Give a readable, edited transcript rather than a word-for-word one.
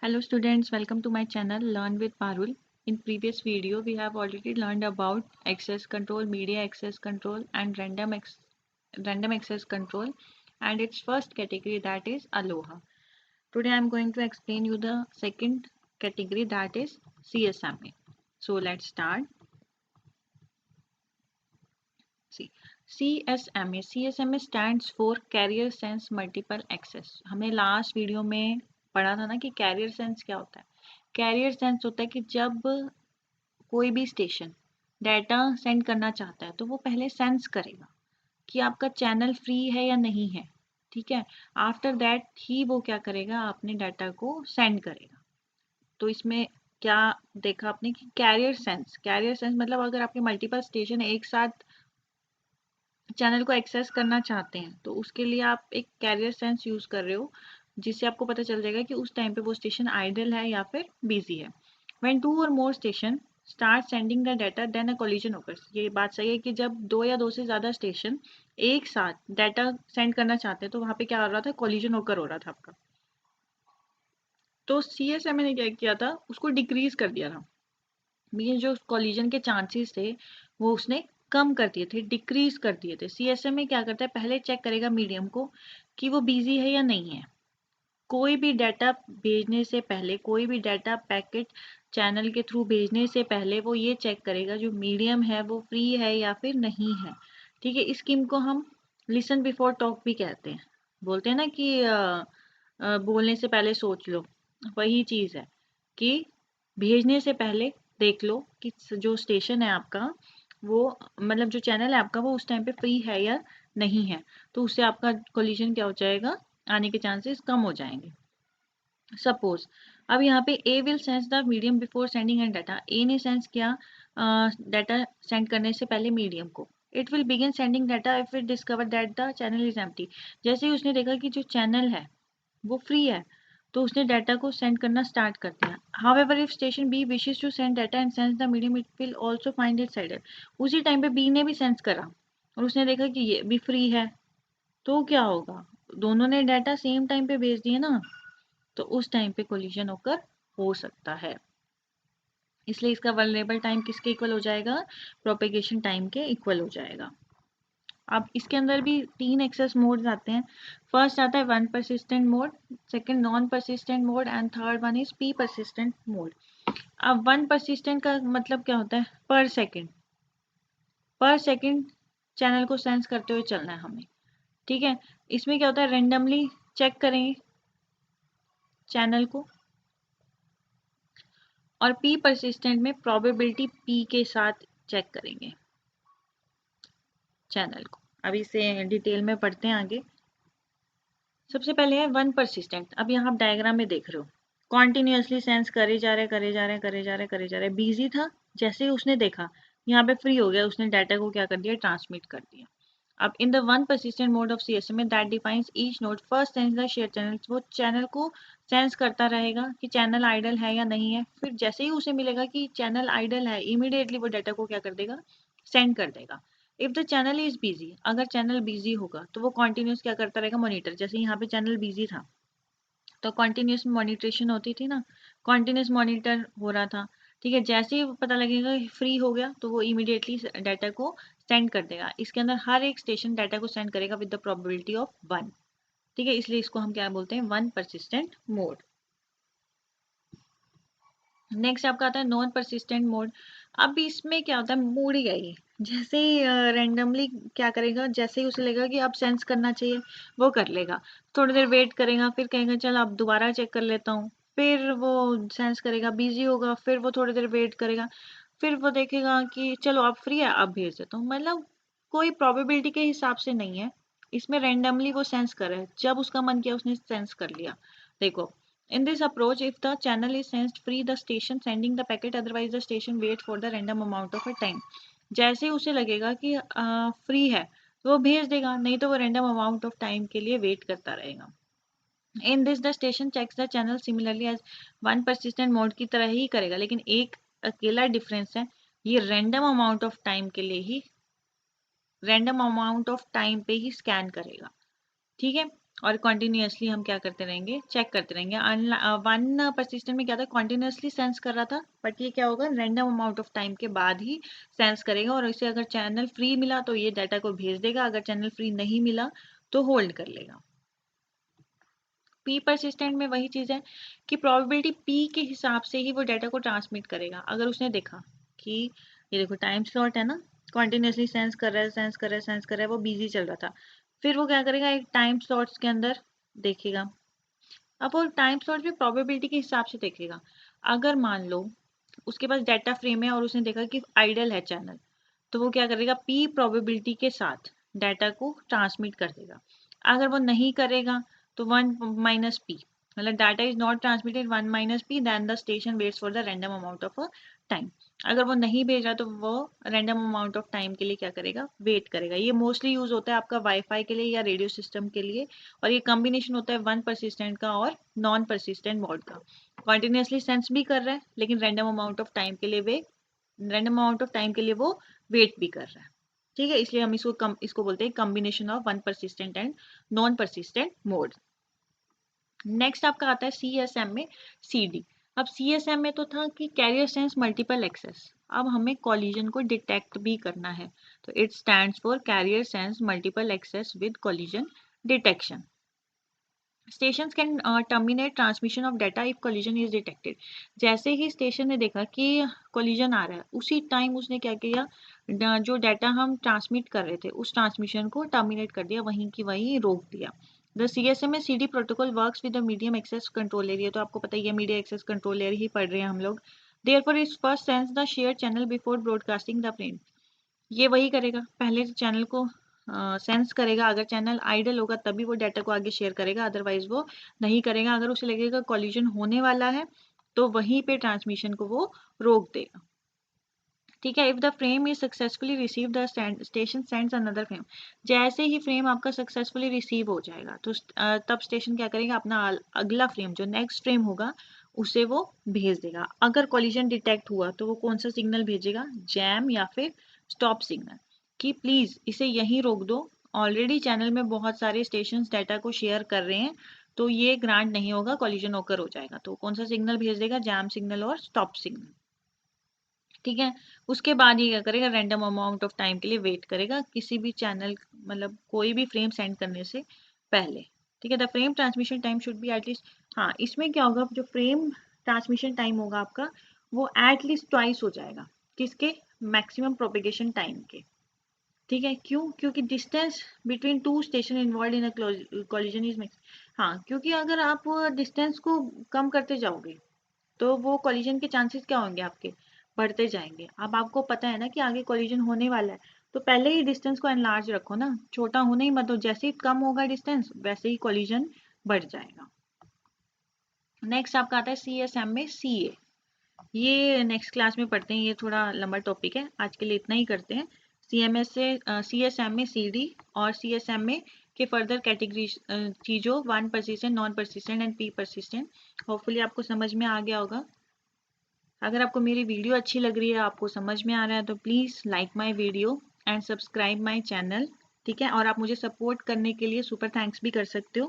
Hello students, welcome to my channel Learn with Parul. In previous video, we have already learned about access control, media access control and random access control and its first category, that is Aloha. Today I am going to explain you the second category, that is CSMA. So let's start. See, CSMA stands for Carrier Sense Multiple Access. हमने last video में पढ़ा था ना कि career sense क्या होता है। Career sense होता है कि जब कोई भी स्टेशन डाटा सेंड करना चाहता है तो वो पहले सेंस करेगा कि आपका चैनल फ्री है या नहीं है। ठीक है, आफ्टर दैट ही वो क्या करेगा, अपने डाटा को सेंड करेगा। तो इसमें क्या देखा आपने कि कैरियर सेंस मतलब अगर आपके मल्टीपल स्टेशन एक साथ चैनल को एक्सेस करना चाहते हैं तो उसके लिए आप एक कैरियर सेंस यूज कर रहे हो, जिससे आपको पता चल जाएगा कि उस टाइम पे वो स्टेशन आइडल है या फिर बिजी है। When two or more station start sending the data then a collision occurs. ये बात सही है कि जब दो या दो से ज्यादा स्टेशन एक साथ डाटा सेंड करना चाहते हैं तो वहां पे क्या हो रहा था, कोलिजन ओकर हो रहा था आपका। तो सीएसएमए ने क्या किया था, उसको डिक्रीज कर दिया था। ये जो कोलिजन के चांसेस थे वो उसने कम कर दिए थे, डिक्रीज कर दिए थे। सीएसएमए क्या करता है, पहले चेक करेगा मीडियम को कि वो बिजी है या नहीं है। कोई भी डाटा भेजने से पहले, कोई भी डाटा पैकेट चैनल के थ्रू भेजने से पहले वो ये चेक करेगा जो मीडियम है वो फ्री है या फिर नहीं है। ठीक है, इस स्कीम को हम लिसन बिफोर टॉक भी कहते हैं। बोलते हैं ना कि बोलने से पहले सोच लो, वही चीज है कि भेजने से पहले देख लो कि जो स्टेशन है आपका, वो मतलब जो चैनल है आपका वो उस टाइम पे फ्री है या नहीं है। तो उससे आपका कोलिजन क्या हो जाएगा, आने के चांसेस कम हो जाएंगे। सपोज अब यहाँ पे A will sense the medium before sending and data. A ने सेंस किया डाटा सेंड करने से पहले मीडियम को। It will begin sending data if it discover that the channel is empty. जैसे ही उसने देखा कि जो चैनल है वो फ्री है तो उसने डाटा को सेंड करना स्टार्ट कर दिया। However if station B wishes to send data and sense the medium, it will also find it cider. उसी टाइम पे बी ने भी सेंस करा और उसने देखा कि ये भी फ्री है, तो क्या होगा, दोनों ने डाटा सेम टाइम पे भेज दिए ना, तो उस टाइम पे कोलिजन होकर हो सकता है। इसलिए इसका वल्नरेबल टाइम किसके इक्वल हो जाएगा, प्रोपेगेशन टाइम के इक्वल हो जाएगा। अब इसके अंदर भी तीन एक्सेस मोड्स आते हैं। फर्स्ट आता है one persistent mode, second non persistent mode and third one is P persistent mode. अब वन परसिस्टेंट का मतलब क्या होता है, पर सेकंड चैनल को सेंस करते हुए चलना है हमें। ठीक है, इसमें क्या होता है, रेंडमली चेक करेंगे चैनल को, और पी परसिस्टेंट में प्रोबेबिलिटी पी के साथ चेक करेंगे चैनल को। अभी इसे डिटेल में पढ़ते हैं आगे। सबसे पहले है वन परसिस्टेंट। अब यहाँ आप डायग्राम में देख रहे हो, कॉन्टिन्यूसली सेंस करे जा रहे करे जा रहे करे जा रहे करे जा रहे। बिजी था, जैसे ही उसने देखा यहाँ पे फ्री हो गया, उसने डाटा को क्या कर दिया, ट्रांसमिट कर दिया। अब in the one persistent mode of CSMA that defines each node first sense the share channel. वो चैनल को सेंस करता रहेगा कि चैनल आइडल है या नहीं है। फिर जैसे ही उसे मिलेगा कि चैनल आइडल है, इमीडिएटली वो डाटा को क्या कर देगा, सेंड कर देगा। If the channel is busy, अगर चैनल बिजी होगा तो वो कॉन्टिन्यूस क्या करता रहेगा, मॉनिटर। जैसे यहाँ पे चैनल बिजी था तो कॉन्टिन्यूस मॉनिटरेशन होती थी ना, कॉन्टिन्यूस मॉनिटर हो रहा था। ठीक है, जैसे ही पता लगेगा फ्री हो गया तो वो इमीडिएटली डाटा को सेंड कर देगा। इसके अंदर हर एक स्टेशन डाटा को सेंड करेगा with the probability of one. ठीक है, इसलिए इसको हम क्या बोलते हैं, वन परसिस्टेंट मोड। नेक्स्ट आपका आता है नॉन परसिस्टेंट मोड। अब इसमें क्या होता है, मूड ही है ये। जैसे ही रेंडमली क्या करेगा, जैसे ही उसे लगेगा कि अब सेंस करना चाहिए वो कर लेगा। थोड़ी देर वेट करेगा, फिर कहेगा चल अब दोबारा चेक कर लेता हूँ। फिर वो सेंस करेगा, बिजी होगा, फिर वो थोड़ी देर वेट करेगा, फिर वो देखेगा कि चलो अब फ्री है, अब भेज देता हूँ। मतलब कोई प्रोबेबिलिटी के हिसाब से नहीं है, इसमें रेंडमली वो सेंस करे, जब उसका मन किया उसने सेंस कर लिया। देखो, in this approach, if the channel is sensed free, the station sending the packet, otherwise the station waits for the random amount of a time. जैसे ही उसे लगेगा कि फ्री है तो वो भेज देगा, नहीं तो वो रैंडम अमाउंट ऑफ टाइम के लिए वेट करता रहेगा। In this the station checks the channel similarly as one persistent mode की तरह ही करेगा, लेकिन एक अकेला डिफरेंस है, ये रैंडम अमाउंट ऑफ टाइम पे ही स्कैन करेगा। ठीक है, और कॉन्टिन्यूसली हम क्या करते रहेंगे, चेक करते रहेंगे। वन परसिस्टेंट में क्या था, कॉन्टिन्यूसली सेंस कर रहा था, बट ये क्या होगा, रैंडम अमाउंट ऑफ टाइम के बाद ही सेंस करेगा, और इसे अगर चैनल फ्री मिला तो ये डाटा को भेज देगा, अगर चैनल फ्री नहीं मिला तो होल्ड कर लेगा। पी परसिस्टेंट में वही चीज़ है कि प्रोबेबिलिटी पी के हिसाब से ही वो डाटा को ट्रांसमिट करेगा। अगर उसने देखा कि ये देखो टाइम स्लॉट है ना, कॉन्टिन्यूसली सेंस कर रहा है, सेंस कर रहा है, सेंस कर रहा है, वो बिजी चल रहा था, फिर वो क्या करेगा, एक टाइम स्लॉट्स के अंदर देखेगा। अब वो टाइम स्लॉट भी प्रोबेबिलिटी के हिसाब से देखेगा। अगर मान लो उसके पास डाटा फ्रेम है और उसने देखा कि आइडल है चैनल, तो वो क्या करेगा, पी प्रोबेबिलिटी के साथ डाटा को ट्रांसमिट कर देगा। अगर वो नहीं करेगा तो वन माइनस पी, मतलब data is not transmitted, one minus P, then the station waits for the random amount of time. अगर वो नहीं भेज रहा तो वो रैंडम अमाउंट ऑफ टाइम के लिए क्या करेगा, वेट करेगा। ये मोस्टली यूज होता है आपका वाईफाई के लिए या रेडियो सिस्टम के लिए, और ये कॉम्बिनेशन होता है वन परसिस्टेंट का और नॉन परसिस्टेंट मोड का। कॉन्टिन्यूसली सेंस भी कर रहा है, लेकिन रैंडम अमाउंट ऑफ टाइम के लिए वो वेट भी कर रहा है। ठीक है, इसलिए हम इसको बोलते हैं combination of one persistent and non persistent mode. Next आपका आता है CSM में CD। अब CSM में तो था कि कैरियर सेंस मल्टीपल एक्सेस, अब हमें कॉलिजन को डिटेक्ट भी करना है, तो it stands for carrier sense multiple access with collision detection. Station can terminate transmission of data if collision is detected. जैसे ही स्टेशन ने देखा कि कोलिजन आ रहा है, उसी टाइम उसने क्या किया, जो डाटा हम ट्रांसमिट कर रहे थे उस ट्रांसमिशन को टर्मिनेट कर दिया, वहीं की वहीं रोक दिया। द CSM में CD protocol works with the medium access control area, तो आपको पता ही है मीडिया एक्सेस कंट्रोल एरिया ही पढ़ रहे हैं हम लोग। Therefore is first sense the share channel before broadcasting the frame. ये वही करेगा, पहले चैनल को सेंस करेगा, अगर चैनल आइडल होगा तभी वो डाटा को आगे शेयर करेगा, अदरवाइज वो नहीं करेगा। अगर उसे लगेगा कॉलिजन होने वाला है तो वहीं पे ट्रांसमिशन को वो रोक देगा। ठीक है, if the frame is successfully receive the station sends another frame. जैसे ही फ्रेम आपका सक्सेसफुली रिसीव हो जाएगा तो तब स्टेशन क्या करेगा, अपना अगला फ्रेम जो नेक्स्ट फ्रेम होगा उसे वो भेज देगा। अगर कॉलिजन डिटेक्ट हुआ तो वो कौन सा सिग्नल भेजेगा, जैम या फिर स्टॉप सिग्नल, कि प्लीज इसे यहीं रोक दो, ऑलरेडी चैनल में बहुत सारे स्टेशन डाटा को शेयर कर रहे हैं, तो ये ग्रांट नहीं होगा, कॉलिजन होकर हो जाएगा। तो कौन सा सिग्नल भेज देगा, जैम सिग्नल और स्टॉप सिग्नल। ठीक है, उसके बाद ये क्या करेगा, रैंडम अमाउंट ऑफ टाइम के लिए वेट करेगा, किसी भी चैनल मतलब कोई भी फ्रेम सेंड करने से पहले। ठीक है, the frame transmission time should be at least, हाँ इसमें क्या होगा, जो फ्रेम ट्रांसमिशन टाइम होगा आपका वो एटलीस्ट ट्वाइस हो जाएगा, किसके, मैक्सिमम प्रोपेगेशन टाइम के। ठीक है, क्यों, क्योंकि distance between two station involve in a collision is max. हाँ, क्योंकि अगर आप डिस्टेंस को कम करते जाओगे तो वो कॉलिजन के चांसेस क्या होंगे आपके, बढ़ते जाएंगे। अब आपको पता है ना कि आगे कॉलिजन होने वाला है, तो पहले ही डिस्टेंस को एनलार्ज रखो ना, छोटा होने ही मत दो, जैसे ही कम होगा डिस्टेंस वैसे ही कॉलिजन बढ़ जाएगा। नेक्स्ट आपका आता है CSM में CA। ये नेक्स्ट क्लास में पढ़ते हैं, ये थोड़ा लंबा टॉपिक है, आज के लिए इतना ही करते हैं। CSM में CD और CSM में के फर्दर कैटेगरी चीज़ों, one persistent, non persistent and P persistent. Hopefully आपको समझ में आ गया होगा। अगर आपको मेरी वीडियो अच्छी लग रही है, आपको समझ में आ रहा है, तो please like my video and subscribe my channel. ठीक है, और आप मुझे सपोर्ट करने के लिए सुपर थैंक्स भी कर सकते हो।